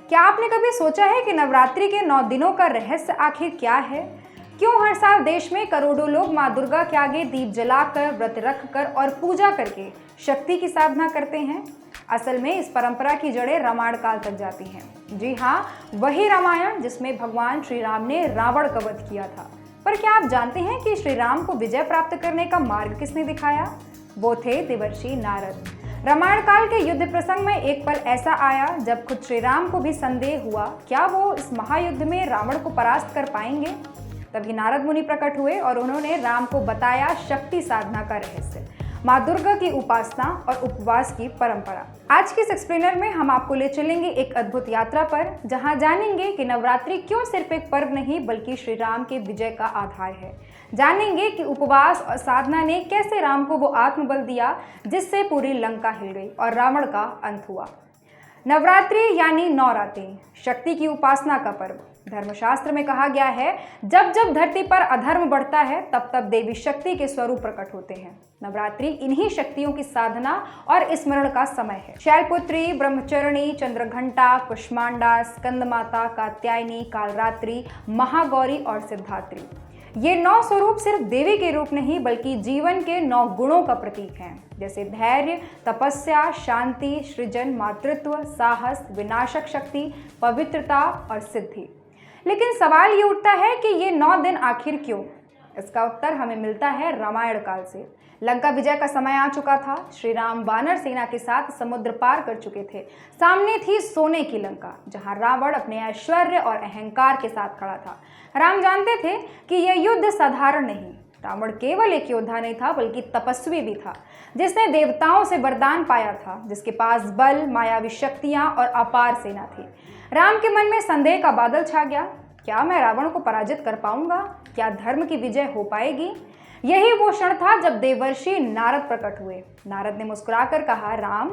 क्या आपने कभी सोचा है कि नवरात्रि के 9 दिनों का रहस्य आखिर क्या है? क्यों हर साल देश में करोड़ों लोग मां दुर्गा के आगे दीप जलाकर, व्रत रखकर और पूजा करके शक्ति की साधना करते हैं? असल में इस परंपरा की जड़ें रामायण काल तक जाती हैं। जी हाँ, वही रामायण जिसमें भगवान श्री राम ने रावण का वध किया था। पर क्या आप जानते हैं कि श्री राम को विजय प्राप्त करने का मार्ग किसने दिखाया? वो थे देवर्षि नारद। रामायण काल के युद्ध प्रसंग में एक पल ऐसा आया जब खुद श्री राम को भी संदेह हुआ, क्या वो इस महायुद्ध में रावण को परास्त कर पाएंगे? तभी नारद मुनि प्रकट हुए और उन्होंने राम को बताया शक्ति साधना का रहस्य, मां दुर्गा की उपासना और उपवास की परंपरा। आज के इस एक्सप्लेनर में हम आपको ले चलेंगे एक अद्भुत यात्रा पर, जहां जानेंगे कि नवरात्रि क्यों सिर्फ एक पर्व नहीं बल्कि श्री राम के विजय का आधार है। जानेंगे कि उपवास और साधना ने कैसे राम को वो आत्मबल दिया जिससे पूरी लंका हिल गई और रावण का अंत हुआ। नवरात्रि यानी 9 रातें, शक्ति की उपासना का पर्व। धर्मशास्त्र में कहा गया है, जब जब धरती पर अधर्म बढ़ता है तब तब देवी शक्ति के स्वरूप प्रकट होते हैं। नवरात्रि इन्हीं शक्तियों की साधना और स्मरण का समय है। शैलपुत्री, ब्रह्मचरणी, चंद्रघंटा, कुष्मांडा, स्कंदमाता, कात्यायनी, कालरात्रि, महागौरी और सिद्धात्री, ये 9 स्वरूप सिर्फ देवी के रूप नहीं बल्कि जीवन के 9 गुणों का प्रतीक हैं, जैसे धैर्य, तपस्या, शांति, सृजन, मातृत्व, साहस, विनाशक शक्ति, पवित्रता और सिद्धि। लेकिन सवाल ये उठता है कि ये 9 दिन आखिर क्यों? इसका उत्तर हमें मिलता है रामायण काल से। लंका विजय का समय आ चुका था। श्री राम वानर सेना के साथ समुद्र पार कर चुके थे। सामने थी सोने की लंका, जहां रावण अपने ऐश्वर्य और अहंकार के साथ खड़ा था। राम जानते थे कि यह युद्ध साधारण नहीं। रावण केवल एक योद्धा नहीं था बल्कि तपस्वी भी था, जिसने देवताओं से वरदान पाया था, जिसके पास बल, मायावी शक्तियां और अपार सेना थी। राम के मन में संदेह का बादल छा गया। क्या मैं रावण को पराजित कर पाऊंगा? क्या धर्म की विजय हो पाएगी? यही वो क्षण था जब देवर्षि नारद प्रकट हुए। नारद ने मुस्कुराकर कहा, राम,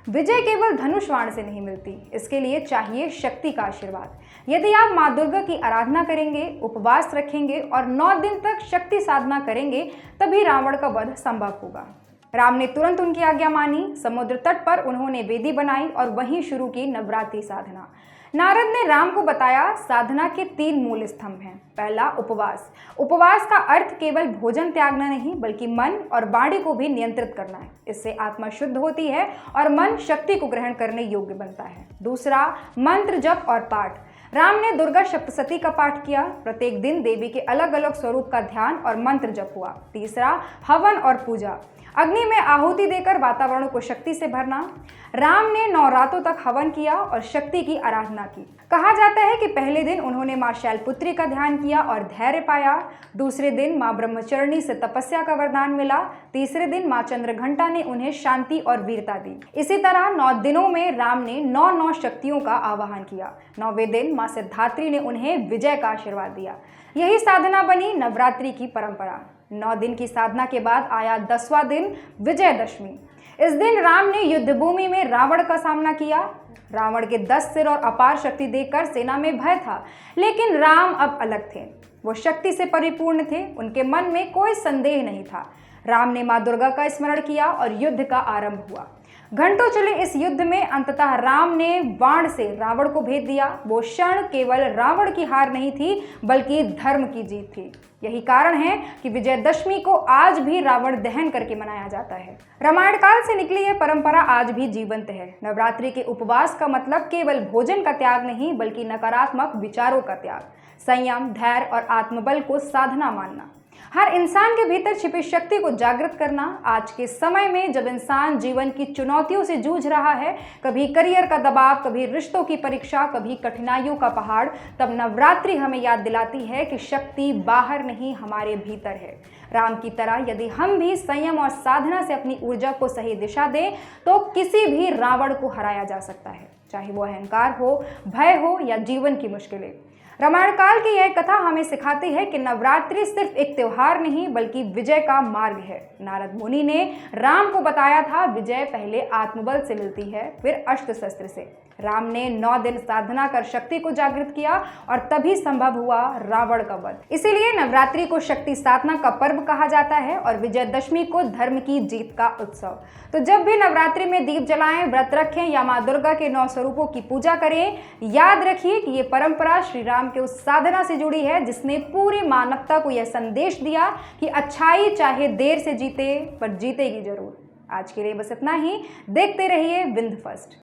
विजय केवल धनुष बाण से नहीं मिलती, इसके लिए चाहिए शक्ति का आशीर्वाद। यदि आप मां दुर्गा की आराधना करेंगे, उपवास रखेंगे और 9 दिन तक शक्ति साधना करेंगे, तभी रावण का वध संभव होगा। राम ने तुरंत उनकी आज्ञा मानी। समुद्र तट पर उन्होंने वेदी बनाई और वहीं शुरू की नवरात्रि साधना। नारद ने राम को बताया, साधना के 3 मूल स्तंभ हैं। पहला, उपवास। उपवास का अर्थ केवल भोजन त्यागना नहीं बल्कि मन और वाणी को भी नियंत्रित करना है। इससे आत्मा शुद्ध होती है और मन शक्ति को ग्रहण करने योग्य बनता है। दूसरा, मंत्र जप और पाठ। राम ने दुर्गा सप्तशती का पाठ किया। प्रत्येक दिन देवी के अलग अलग स्वरूप का ध्यान और मंत्र जप हुआ। तीसरा, हवन और पूजा। अग्नि में आहुति देकर वातावरण को शक्ति से भरना। राम ने 9 रातों तक हवन किया और शक्ति की आराधना की। कहा जाता है कि पहले दिन उन्होंने मां शैलपुत्री का ध्यान किया और धैर्य पाया। दूसरे दिन मां ब्रह्मचरणी से तपस्या का वरदान मिला। तीसरे दिन मां चंद्रघंटा ने उन्हें शांति और वीरता दी। इसी तरह 9 दिनों में राम ने 9 शक्तियों का आवाहन किया। 9वें दिन मां सिद्धात्री ने उन्हें विजय का आशीर्वाद दिया। यही साधना बनी नवरात्रि की परंपरा। 9 दिन की साधना के बाद आया 10वां दिन, विजयदशमी। इस दिन राम ने युद्ध भूमि में रावण का सामना किया। रावण के 10 सिर और अपार शक्ति देखकर सेना में भय था, लेकिन राम अब अलग थे। वो शक्ति से परिपूर्ण थे। उनके मन में कोई संदेह नहीं था। राम ने मां दुर्गा का स्मरण किया और युद्ध का आरंभ हुआ। घंटों चले इस युद्ध में अंततः राम ने बाण से रावण को भेद दिया। वो क्षण केवल रावण की हार नहीं थी बल्कि धर्म की जीत थी। यही कारण है कि विजयदशमी को आज भी रावण दहन करके मनाया जाता है। रामायण काल से निकली यह परंपरा आज भी जीवंत है। नवरात्रि के उपवास का मतलब केवल भोजन का त्याग नहीं बल्कि नकारात्मक विचारों का त्याग, संयम, धैर्य और आत्मबल को साधना मानना, हर इंसान के भीतर छिपी शक्ति को जागृत करना। आज के समय में जब इंसान जीवन की चुनौतियों से जूझ रहा है, कभी करियर का दबाव, कभी रिश्तों की परीक्षा, कभी कठिनाइयों का पहाड़, तब नवरात्रि हमें याद दिलाती है कि शक्ति बाहर नहीं, हमारे भीतर है। राम की तरह यदि हम भी संयम और साधना से अपनी ऊर्जा को सही दिशा दें तो किसी भी रावण को हराया जा सकता है, चाहे वो अहंकार हो, भय हो या जीवन की मुश्किलें। रामायण काल की यह कथा हमें सिखाती है कि नवरात्रि सिर्फ एक त्योहार नहीं बल्कि विजय का मार्ग है। नारद मुनि ने राम को बताया था, विजय पहले आत्मबल से मिलती है, फिर अस्त्र शस्त्र से। राम ने 9 दिन साधना कर शक्ति को जागृत किया और तभी संभव हुआ रावण का वध। इसीलिए नवरात्रि को शक्ति साधना का पर्व कहा जाता है और विजयदशमी को धर्म की जीत का उत्सव। तो जब भी नवरात्रि में दीप जलाएं, व्रत रखें या मां दुर्गा के 9 स्वरूपों की पूजा करें, याद रखिए कि ये परंपरा श्री राम के उस साधना से जुड़ी है जिसने पूरी मानवता को यह संदेश दिया कि अच्छाई चाहे देर से जीते पर जीतेगी जरूर। आज के लिए बस इतना ही। देखते रहिए बिंद फर्स्ट।